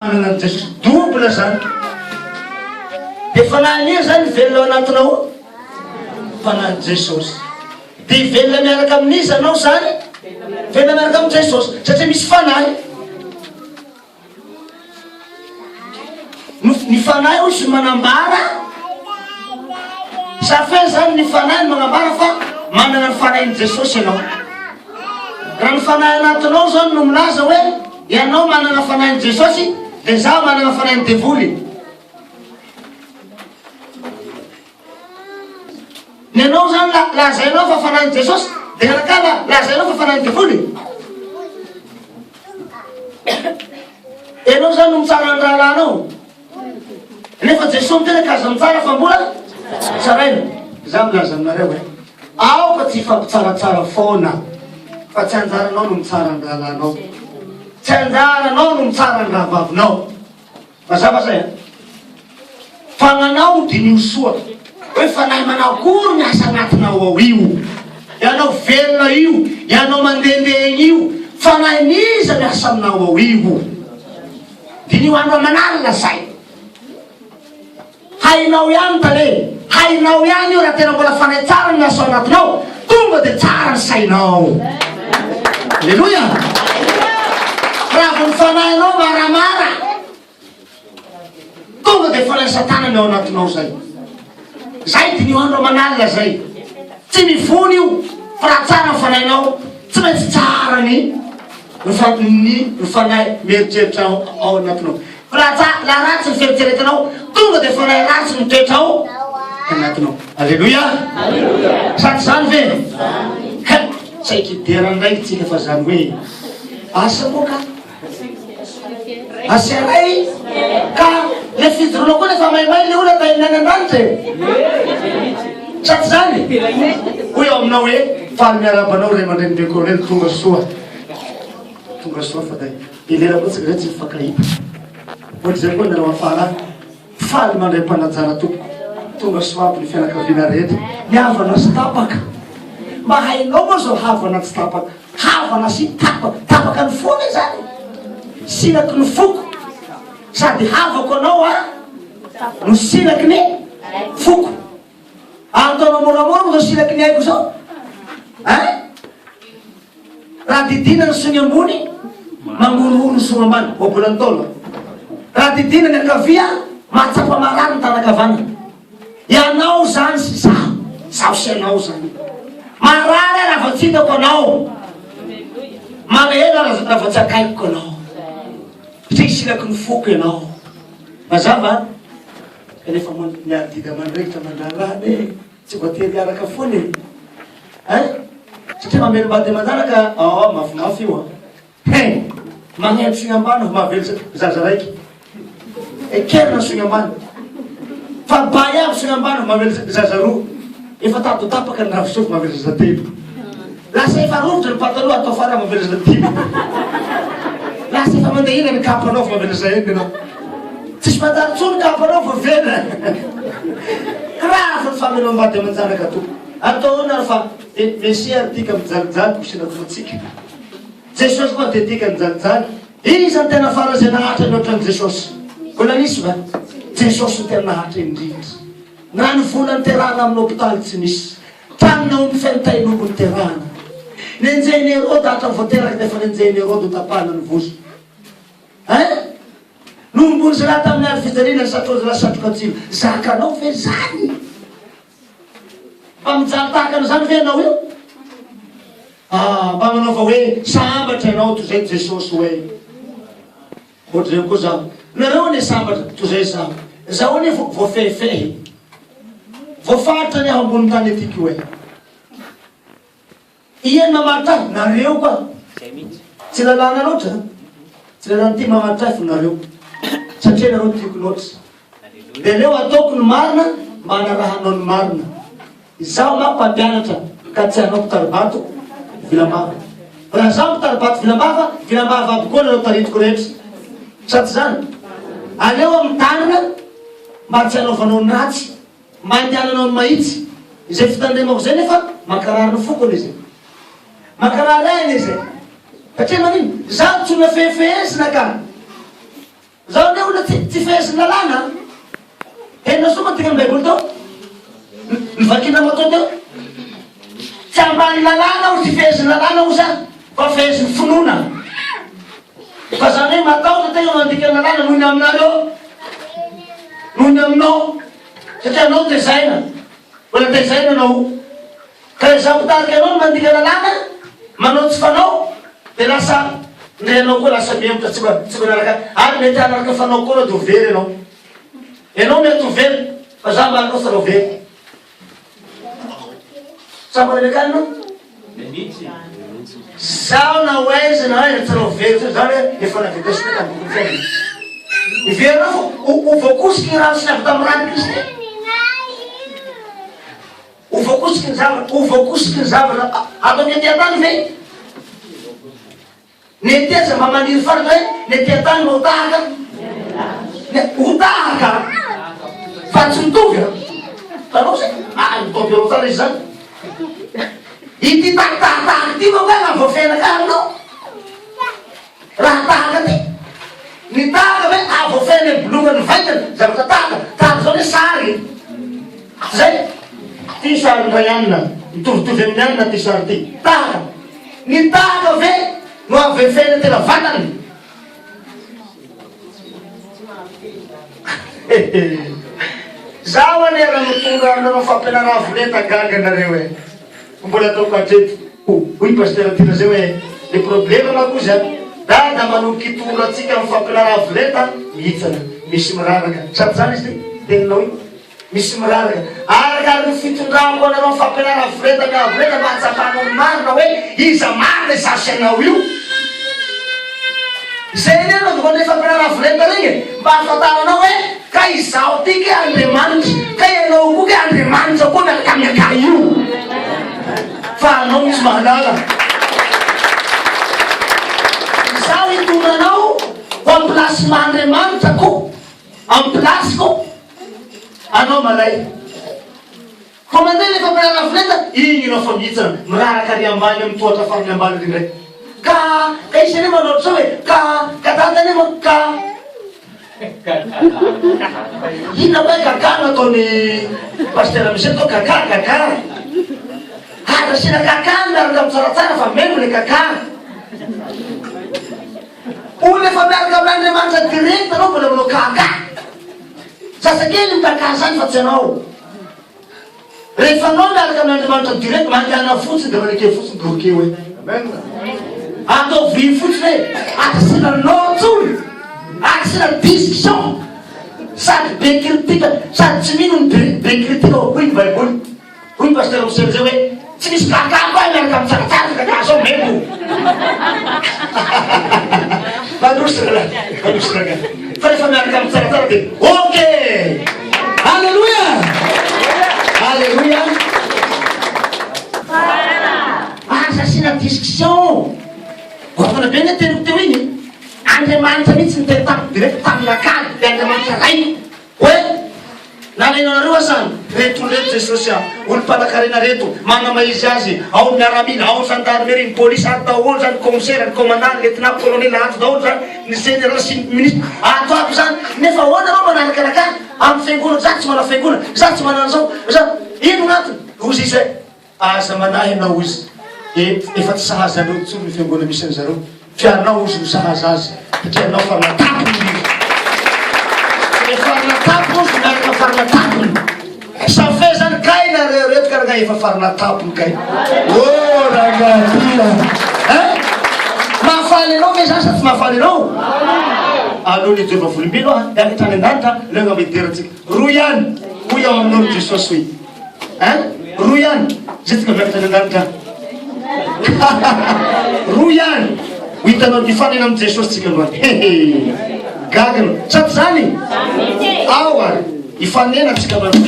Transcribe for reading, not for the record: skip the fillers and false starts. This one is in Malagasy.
Manana Jesosy dobla zany. Dia fanahy zany velona anatinao fanahy Jesosy. Dia velona miaraka amin'izy anao zany, velona miaraka amin'ny Jesosy satria misy fanahy. Ny fanahy hoy sy manambara safe zany ny fanahy manambara fa manana ny fanahin'i Jesosy ianao. Raha ny fanahy anatinao zany no milaza hoe ianao manana fanahin'i Jesosy, dia zaho manana fanahin'ny devoly. Ny anao zany lazainao fa fanahin'i Jesosy, dia rakala lazainao fa fanahin'ny devoly. Ianao zany no mitsara ny rahalanao. Nefa Jesosy tena kaza mitsara fa mbola tsaraina. Zaho milaza aminareo hoe aoka tsy fampitsaratsara foana, fa tsy anjaranao no mitsara ny rahalanao, tsy anjaranao no mitsara ny rahavavinao. Mazava zay fananao dinio soa hoe fanahy manao akory ny asa anatinao ao io, ianao velona io, ianao mandehandeha io, fanahy niza ny asa aminao ao io. Dinio andro aman'alina zay, hainao ihany tale, hainao ihany io raha tena mbola fanahy tsara ny asa anatinao, tonga dia tsara ny sainao. Alleluia. Raha vao ny fanahinao maramara, tonga dia fanahy satana ny ao anatinao zay. Zay dinio andro aman'alina zay, tsy mivony io fa raha tsara ny fanahinao, tsy maintsy tsara ny fanahy mieritreritra ao anatinao. Fa raha ratsy ny fieritreretanao, tonga dia fanahy ratsy ny toetra ao anatinao. Alleluia. Sady zany ve? Tsy hikiderany ndraiky tsika fa zany hoe asa moa ka asia ray ka le fijoroana koa nefa maimay le olona da hinany andranitra e. Sady zany hoy ao aminao hoe faly miarabanao ray aman-drenibeko reny tonga soa, tonga soa fa da ilera koa tsika zay tsy mifankahita. Ohatry zay koa nareo afara faly mandray mpanajara tompoko, tonga soa aby ny fianakaviana rehetra, miavana sy tapaka. Mba hainao moa zao havana tsy tapaka, havana sy tapaka ny fony zany, sinaky ny foko, sady havako anao no sinaky ny foko. Antaonao moramora mo zao sinaky ny haiko zao, raha didina ny sony ambony mangorohoro ny sony ambany, obola ny taona. Raha didina ny ankavia mahatsapa marary ny tanakavana. Ianao zany sy zaho sy anao zany. Marary raha vao tsy hitako anao, malahelo raha vao tsy akaikiko anao, satria sinaky ny foko ianao. Mazava nefa miadida mandrehitra mandrarany e, tsy voatery hiaraka foany e, satria mamelo mbady manjanaka mafimafy io magneno sony ambany mahavelo zaza raiky kerina sony ambany, fa bay aby sony ambany mahavelo zaza roa, efa tato tapaka ny ravisofy mahavelo zaza telo, lasa efa rovitra ny pataloha atao fara mahavelo zaza dimy, lasa efa mandehina ny kapanao fa mahavelo zaza enina anao, tsisy mandary tso ny kapanao fa vela. Raha fa ny famelom-bady aman-janaka to atao na fa mesia ary tika mijalijaly misinakomatsika Jesosy koa dia tika mijalijaly. Iza ny tena fara zay nahatra ny ohatran'i Jesosy? Mbola nisy va? Jesosy ny tena nahatra indrindra. Na ny vola niterahana amin'ny hôpitaly tsy nisy, tanina omby fenitain'omby niterahana. Nenjeny Herody hatra voateraky nefa nenjeny Herody ho tapahana ny vozo. Nombony zay laha tamin'ny ary fijaliana ny satrozy la satroka tsilo, zakanao ve zany? Mba mijaly tahaka zany ve anao io? Mba manao fa hoe sambatra ianao toy zay Jesosy hoe ohatry zay koa zaho. Nareo ne sambatra toy zay zaho, zaho ne voafehifehy, voafaritra ny aho ambony tany etiky hoe iany mamaritra nareo koa tsy lalàna loatra, tsy lalàna ty mamaritra fo nareo, satria nareo tiako loatra. Dia leo ataoko ny marina mba hanarahanao ny marina. Izaho mampampianatra ka tsy hanao mpitaribato vilambava, raha zaho mpitaribato vilambava aby koa nareo taritiko rehetra. Sady zany aleo amin'ny tanana mba tsy hanaovanao ny ratsy, mba handiananao ny mahitsy. Izay fitandremako zay nefa mankarary ny fokony izy, mankarary aina izy, satria manino zaho tsy nafehefehesina ka olona tsy feheziny lalàna. Henona soa mantika amin'ny Baiboly tao. Nivakina matao teo. Tsy ambany lalàna o tsy feheziny lalàna o zany, fa feheziny finoana. Fa zany hoe matahotra tegna mandika ny lalàna noho ny aminareo, noho ny aminao. Satria anao tezaina, mbola tezaina anao. Ka izaho mitarika anao no mandika lalàna, manao tsy fanao, dia lasa ndray anao koa lasa mihemotra tsy manaraka. Ary mety hanaraka fanao koa dia ho very anao. Ianao mety ho very, fa zaho mba anao fa very. Samy manakany anao? Zaho na hoaiza na hoe tsy anao very, zany hoe efa navedesina ka bokony fiainana. Very anao ho voakosiky raha sy avy tamin'ny rano Kristy. Ho voakosiky ny zavatra atao ny ety-tany ve? Ny ety-teza mba maniry faritra hoe ny ety-tany mba ho tahaka. Ho tahaka fa tsy mitovy. Tanao zay? Mitovy eo tsara izy zany. Ity tahaka ty moa ka voafena ka aminao. Raha tahaka ty. Ny tahaka hoe voafena bolongany vaitana, zavatra tahaka. Tahaka zao hoe sary. Zay. Ty sary mbayanina, mitovitovy amin'ny anina ty sary ty. Tahaka. Ny tahaka ve no avefena tena vatany. Zaho anera mitonga aminareo fampianarana voleta gaga nareo e. Mbola ataoko hatreto. Hoy pasteur tena zay hoe le problème manko zany. Da manomboky itoro atsika amin'ny fampianarana voleta mihitsana. Misy miraraka. Sady zany izy ty, teninao io. Misy miraraka. Arakaraka ny fitondrako anareo fampianarana voleta ny avoleta mba hatsapanao ny marina hoe iza marina izasianao io. Zay ny anao dokony fampianarana voleta regny mba ahafantaranao hoe ka izaho ty ke Andriamanitra, ka ianao koa ke Andriamanitra koa miaraka miaka io. Fa anao misy mahalala. Izaho itonanao ho amin'ny plasy Andriamanitra ko, amin'ny plasiko, anao malay. Fa mandeha le fampianarana voleta, igny anao fa mihitsana, miraraka ary ambany amin'ny tohatra farany ambany rindray. Ka isany manao sao hoe ka tatany mo ka inona hoe kaka nataony pasteur Michel tao kaka. Asina kaka miaraka mitsaratsara fa memo le kaka. Olona efa miaraka amin'Andriamanitra direct anao mbola manao kaka. Sasakely mikaka zany fa tsy anao. Rehefa anao miaraka amin'Andriamanitra direct mandeana fotsiny dia maneke fotsiny dorokeo hoe. Atao vy fotsiny hoe asina notsoly, asina discussion, sady be kritika, sady tsy mino be kritika hoy ny Baiboly. Hoy ny pasteur Michel zay hoe tsy misy kaka koa miaraka amin'ny tsaratsara kaka zao memo. Manositra fa rehefa miaraka amin'ny tsaratsara dia okay. Alléluia. Alléluia. Asa asina discussion. Wafana bene teo igny. Andriamanitra mihitsy niteny tamiko direct taminakany dia Andriamanitra ray. Hoe nalaina nareo asany reto Jesosy olo mpanakarena reto manamaizy azy ao miaramila ao gendarmerie ny police ato daholo zany commissaire ny commandant lieutenant colonel ato daholo zany ny général sy ministre ato aby zany nefa ahoana anao manaraka anakany amin'ny fiangonana za tsy mana fiangonana za tsy manana zao za ino gnatony ozy izy hoe aza manahy anao izy efa tsy sahaza anao tsony ny fiangonana misy an'zareo fianao izy misahaza azy satria anao fa natapony izy efa natapony izy miaraka farinatapony sa fe zany kay nareo reto karana efa farinatapony kay ragatia mahafaly anao ve zany sa tsy mahafaly anao aleo ny Jehova volombino hiakitrany an-danitra leo ngamideratsika roy ihany hoy ao aminao Jesosy hoy roy ihany zetsika miakitrany an-danitra roy ihany ho hitanao nifanena amin'ny Jesosy tsika androany gagana sady zany aoa hifanena tsika